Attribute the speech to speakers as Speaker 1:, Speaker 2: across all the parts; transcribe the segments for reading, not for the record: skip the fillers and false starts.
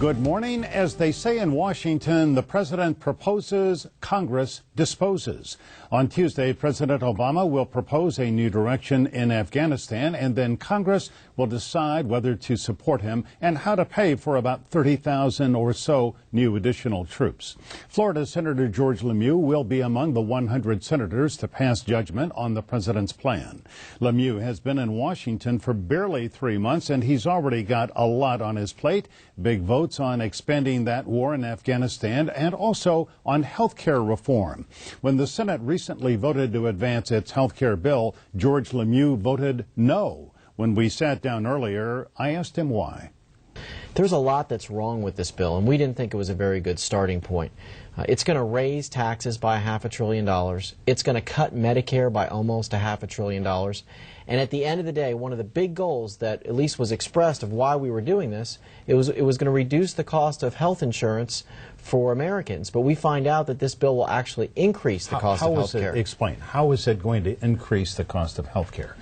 Speaker 1: Good morning. As they say in Washington, the president proposes, Congress disposes. On Tuesday, President Obama will propose a new direction in Afghanistan, and then Congress will decide whether to support him and how to pay for about 30,000 or so new additional troops. Florida Senator George Lemieux will be among the 100 senators to pass judgment on the president's plan. Lemieux has been in Washington for barely 3 months, and he's already got a lot on his plate. Big votes on expanding that war in Afghanistan and also on health care reform. When the Senate recently voted to advance its health care bill, George Lemieux voted no. When we sat down earlier, I asked him why.
Speaker 2: There's a lot that's wrong with this bill, and we didn't think it was a very good starting point. It's going to raise taxes by $500 billion. It's going to cut Medicare by almost $500 billion. And at the end of the day, one of the big goals that at least was expressed of why we were doing this, it was going to reduce the cost of health insurance for Americans. But we find out that this bill will actually increase the cost of health care.
Speaker 1: Explain. How is it going to increase the cost of health care?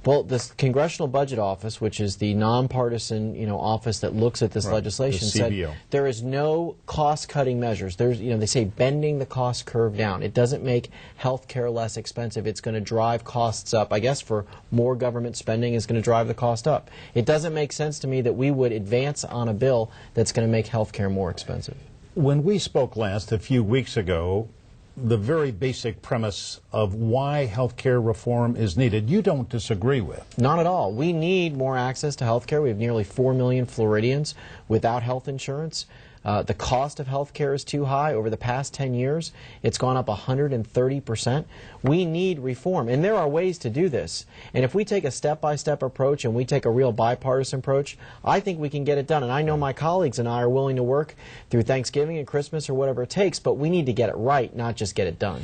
Speaker 2: Well, the Congressional Budget Office, which is the nonpartisan, office that looks at this legislation, said there is no cost-cutting measures. There's, they say bending the cost curve down. It doesn't make health care less expensive. It's going to drive costs up. I guess for more government spending is going to drive the cost up. It doesn't make sense to me that we would advance on a bill that's going to make health care more expensive.
Speaker 1: When we spoke last a few weeks ago, the very basic premise of why health care reform is needed, you don't disagree with.
Speaker 2: Not at all. We need more access to health care. We have nearly 4 million Floridians without health insurance. The cost of health care is too high. Over the past 10 years, it's gone up 130%. We need reform, and there are ways to do this. And if we take a step-by-step approach and we take a real bipartisan approach, I think we can get it done. And I know my colleagues and I are willing to work through Thanksgiving and Christmas or whatever it takes, but we need to get it right, not just get it done.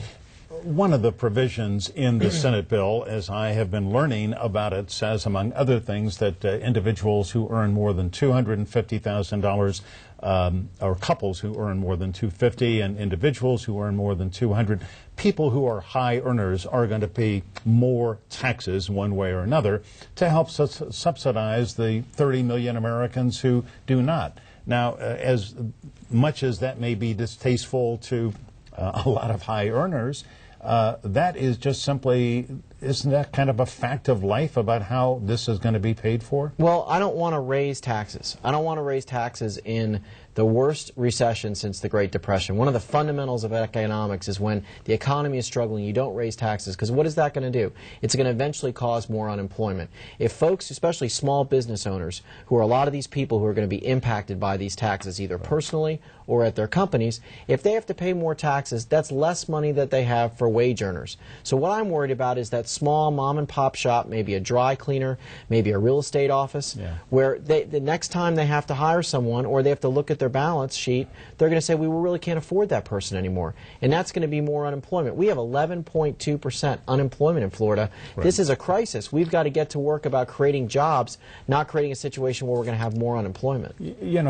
Speaker 1: One of the provisions in the Senate bill, as I have been learning about it, says, among other things, that individuals who earn more than $250,000 or couples who earn more than $250,000 and individuals who earn more than $200,000, people who are high earners are going to pay more taxes one way or another to help subsidize the 30 million Americans who do not. Now, as much as that may be distasteful to a lot of high earners, that is just simply, isn't that kind of a fact of life about how this is going to be paid for?
Speaker 2: Well, I don't want to raise taxes. I don't want to raise taxes in the worst recession since the Great Depression. One of the fundamentals of economics is when the economy is struggling, you don't raise taxes, because what is that going to do? It's going to eventually cause more unemployment. If folks, especially small business owners, who are a lot of these people who are going to be impacted by these taxes, either personally or at their companies, if they have to pay more taxes, that's less money that they have for wage earners. So what I'm worried about is that small mom and pop shop, maybe a dry cleaner, maybe a real estate office, where the next time they have to hire someone or they have to look at their balance sheet, they're going to say, we really can't afford that person anymore. And that's going to be more unemployment. We have 11.2% unemployment in Florida. Right. This is a crisis. We've got to get to work about creating jobs, not creating a situation where we're going to have more unemployment.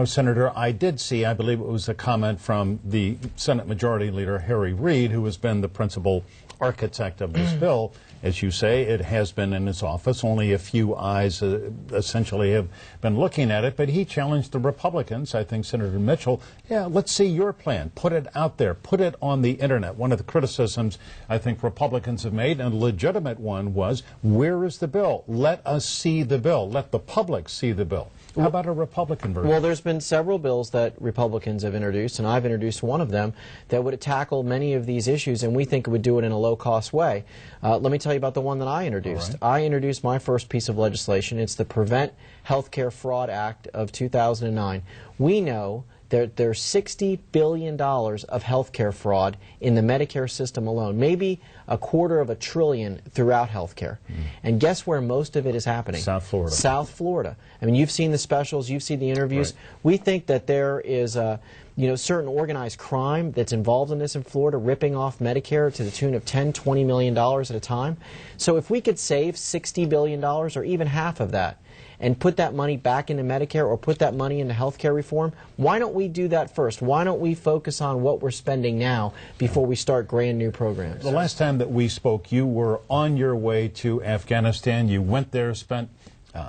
Speaker 1: Senator, I did see, I believe it was a comment from the Senate Majority Leader Harry Reid, who has been the principal architect of this bill. As you say, it has been in his office. Only a few eyes essentially have been looking at it, but he challenged the Republicans, I think Senator Mitchell, let's see your plan. Put it out there. Put it on the Internet. One of the criticisms I think Republicans have made, and a legitimate one, was, where is the bill? Let us see the bill. Let the public see the bill. How about a Republican version?
Speaker 2: Well, there's been several bills that Republicans have introduced, and I've introduced one of them, that would tackle many of these issues, and we think it would do it in a low-cost way. Let me tell you about the one that I introduced. Right. I introduced my first piece of legislation. It's the Prevent Healthcare Fraud Act of 2009. We know that there's $60 billion of health care fraud in the Medicare system alone, maybe $250 billion throughout health care. And guess where most of it is happening?
Speaker 1: South Florida.
Speaker 2: South Florida. I mean, you've seen the specials, you've seen the interviews. Right. We think that there is certain organized crime that's involved in this in Florida, ripping off Medicare to the tune of $10, $20 million at a time. So if we could save $60 billion or even half of that, and put that money back into Medicare or put that money into health care reform, why don't we do that first? Why don't we focus on what we're spending now before we start brand new programs?
Speaker 1: The last time that we spoke, you were on your way to Afghanistan. You went there, spent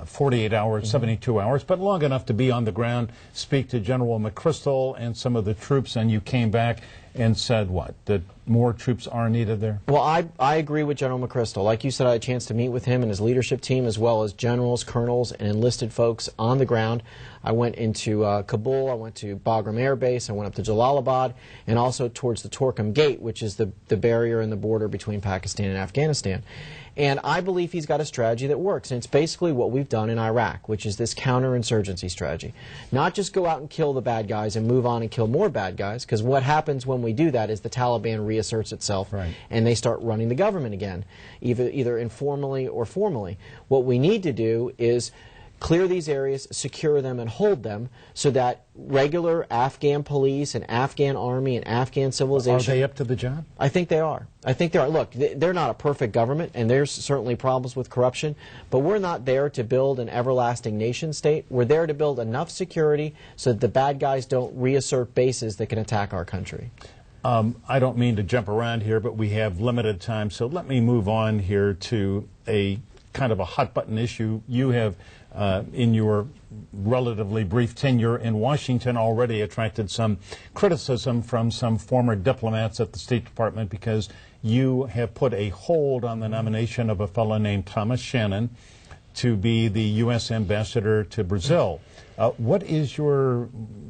Speaker 1: 48 hours, 72 hours, but long enough to be on the ground, speak to General McChrystal and some of the troops, and you came back and said what? That more troops are needed there?
Speaker 2: Well, I agree with General McChrystal. Like you said, I had a chance to meet with him and his leadership team, as well as generals, colonels, and enlisted folks on the ground. I went into Kabul, I went to Bagram Air Base, I went up to Jalalabad, and also towards the Torkham Gate, which is the barrier and the border between Pakistan and Afghanistan. And I believe he's got a strategy that works, and it's basically what we've done in Iraq, which is this counterinsurgency strategy. Not just go out and kill the bad guys and move on and kill more bad guys, because what happens when we do that is the Taliban reasserts itself,
Speaker 1: right,
Speaker 2: and they start running the government again, either informally or formally. What we need to do is clear these areas, secure them, and hold them so that regular Afghan police and Afghan army and Afghan civilization...
Speaker 1: Are they up to the job?
Speaker 2: I think they are. I think they are. Look, they're not a perfect government, and there's certainly problems with corruption, but we're not there to build an everlasting nation state. We're there to build enough security so that the bad guys don't reassert bases that can attack our country.
Speaker 1: I don't mean to jump around here, but we have limited time, so let me move on here to a kind of a hot-button issue. You have, in your relatively brief tenure in Washington, already attracted some criticism from some former diplomats at the State Department because you have put a hold on the nomination of a fellow named Thomas Shannon to be the U.S. ambassador to Brazil. What is your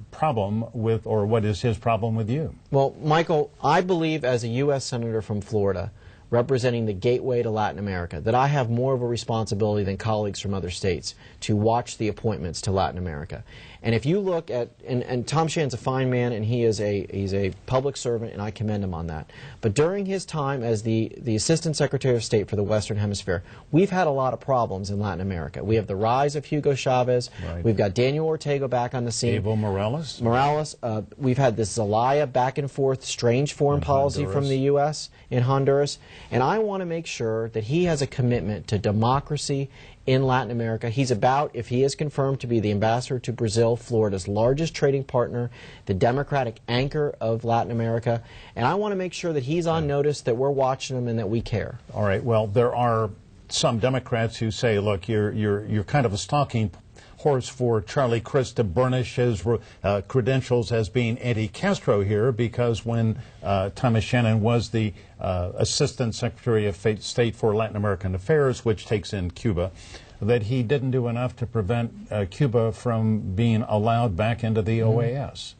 Speaker 1: problem with, or what is his problem with you?
Speaker 2: Well, Michael, I believe as a U.S. Senator from Florida, representing the gateway to Latin America, that I have more of a responsibility than colleagues from other states to watch the appointments to Latin America. And if you look at, and Tom Shannon's a fine man, and he's a public servant, and I commend him on that. But during his time as the Assistant Secretary of State for the Western Hemisphere, we've had a lot of problems in Latin America. We have the rise of Hugo Chavez.
Speaker 1: Right.
Speaker 2: We've got Daniel Ortega back on the scene.
Speaker 1: Evo Morales.
Speaker 2: We've had this Zelaya back and forth, strange foreign policy from the U.S. in Honduras. And I want to make sure that he has a commitment to democracy in Latin America. He's about, if he is confirmed to be the ambassador to Brazil, Florida's largest trading partner, the democratic anchor of Latin America, and I want to make sure that he's on notice, that we're watching him, and that we care.
Speaker 1: All right. Well, there are some Democrats who say, look, you're kind of a stalking horse for Charlie Crist to burnish his credentials as being anti-Castro here, because when Thomas Shannon was the Assistant Secretary of State for Latin American Affairs, which takes in Cuba, that he didn't do enough to prevent Cuba from being allowed back into the OAS.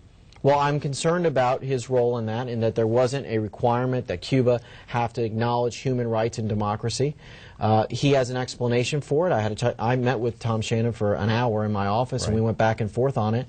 Speaker 2: Well, I'm concerned about his role in that, in that there wasn't a requirement that Cuba have to acknowledge human rights and democracy. He has an explanation for it. I met with Tom Shannon for an hour in my office, and we went back and forth on it.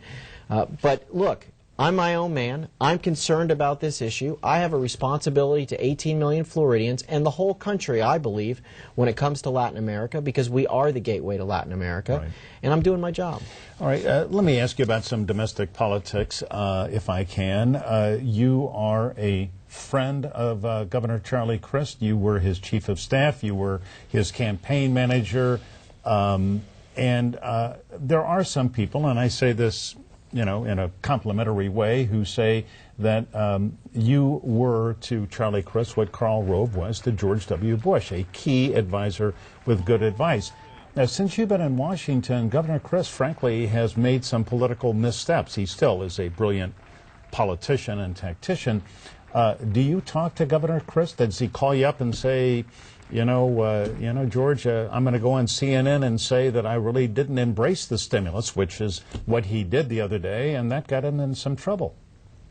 Speaker 2: But look, I'm my own man. I'm concerned about this issue. I have a responsibility to 18 million Floridians and the whole country, I believe, when it comes to Latin America, because we are the gateway to Latin America, and I'm doing my job.
Speaker 1: All right, let me ask you about some domestic politics, if I can. You are a friend of Governor Charlie Crist. You were his chief of staff. You were his campaign manager. And there are some people, and I say this, you know, in a complimentary way, who say that you were to Charlie Crist what Karl Rove was to George W. Bush, a key advisor with good advice. Now, since you've been in Washington, Governor Crist, frankly, has made some political missteps. He still is a brilliant politician and tactician. Do you talk to Governor Crist? Does he call you up and say, George, I'm going to go on CNN and say that I really didn't embrace the stimulus, which is what he did the other day, and that got him in some trouble?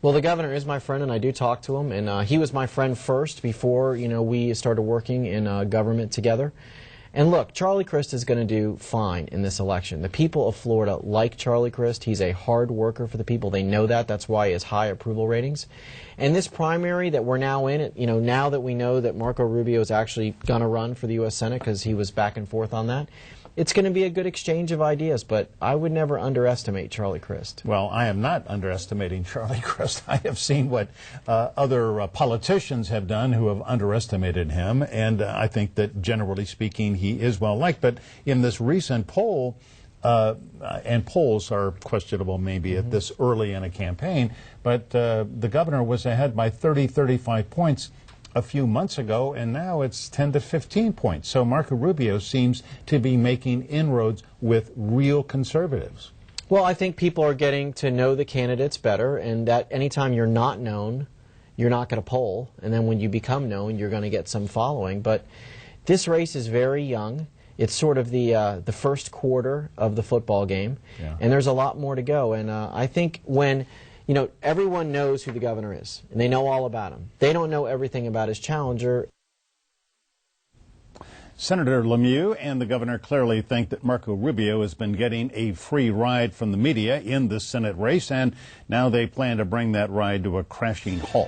Speaker 2: Well, the governor is my friend, and I do talk to him, and he was my friend first before, we started working in government together. And look, Charlie Crist is going to do fine in this election. The people of Florida like Charlie Crist. He's a hard worker for the people. They know that. That's why he has high approval ratings. And this primary that we're now in, now that we know that Marco Rubio is actually going to run for the U.S. Senate, because he was back and forth on that, it's going to be a good exchange of ideas, but I would never underestimate Charlie Crist.
Speaker 1: Well, I am not underestimating Charlie Crist. I have seen what other politicians have done who have underestimated him, and I think that generally speaking he is well liked. But in this recent poll, and polls are questionable maybe at this early in a campaign, but the governor was ahead by 30, 35 points a few months ago, and now it's 10 to 15 points. So Marco Rubio seems to be making inroads with real conservatives.
Speaker 2: Well, I think people are getting to know the candidates better, and that anytime you're not known, you're not going to poll, and then when you become known, you're going to get some following. But this race is very young. It's sort of the first quarter of the football game, and there's a lot more to go. And I think when, you know, everyone knows who the governor is, and they know all about him. They don't know everything about his challenger.
Speaker 1: Senator Lemieux and the governor clearly think that Marco Rubio has been getting a free ride from the media in the Senate race, and now they plan to bring that ride to a crashing halt.